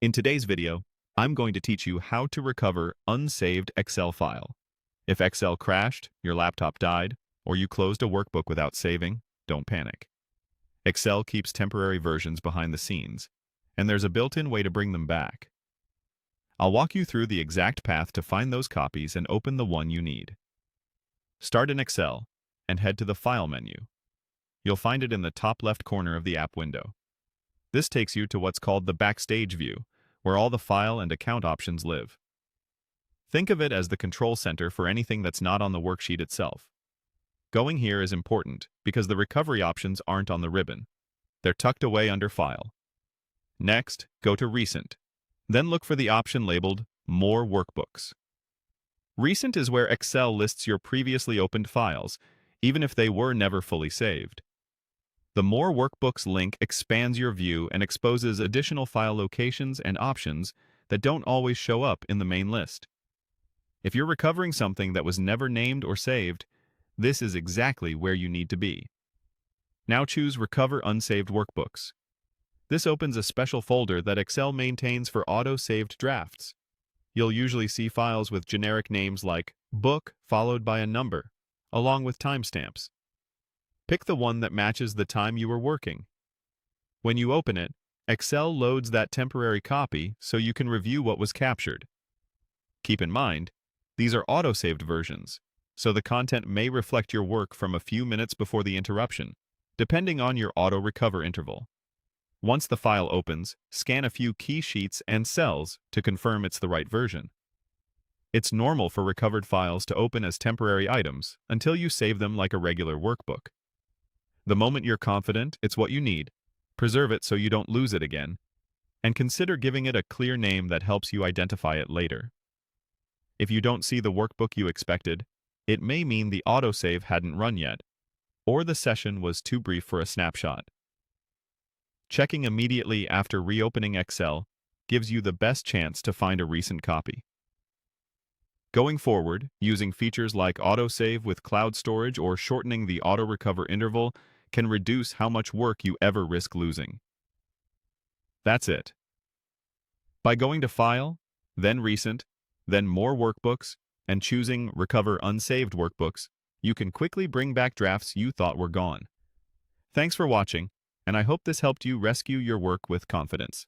In today's video, I'm going to teach you how to recover unsaved Excel file. If Excel crashed, your laptop died, or you closed a workbook without saving, don't panic. Excel keeps temporary versions behind the scenes, and there's a built-in way to bring them back. I'll walk you through the exact path to find those copies and open the one you need. Start in Excel and head to the File menu. You'll find it in the top left corner of the app window. This takes you to what's called the Backstage view, where all the file and account options live. Think of it as the control center for anything that's not on the worksheet itself. Going here is important because the recovery options aren't on the ribbon. They're tucked away under File. Next, go to Recent. Then look for the option labeled More Workbooks. Recent is where Excel lists your previously opened files, even if they were never fully saved. The More Workbooks link expands your view and exposes additional file locations and options that don't always show up in the main list. If you're recovering something that was never named or saved, this is exactly where you need to be. Now choose Recover Unsaved Workbooks. This opens a special folder that Excel maintains for auto-saved drafts. You'll usually see files with generic names like book followed by a number, along with timestamps. Pick the one that matches the time you were working. When you open it, Excel loads that temporary copy so you can review what was captured. Keep in mind, these are auto-saved versions, so the content may reflect your work from a few minutes before the interruption, depending on your auto-recover interval. Once the file opens, scan a few key sheets and cells to confirm it's the right version. It's normal for recovered files to open as temporary items until you save them like a regular workbook. The moment you're confident it's what you need, preserve it so you don't lose it again, and consider giving it a clear name that helps you identify it later. If you don't see the workbook you expected, it may mean the autosave hadn't run yet, or the session was too brief for a snapshot. Checking immediately after reopening Excel gives you the best chance to find a recent copy. Going forward, using features like autosave with cloud storage or shortening the auto-recover interval can reduce how much work you ever risk losing. That's it. By going to File, then Recent, then More Workbooks, and choosing Recover Unsaved Workbooks, you can quickly bring back drafts you thought were gone. Thanks for watching, and I hope this helped you rescue your work with confidence.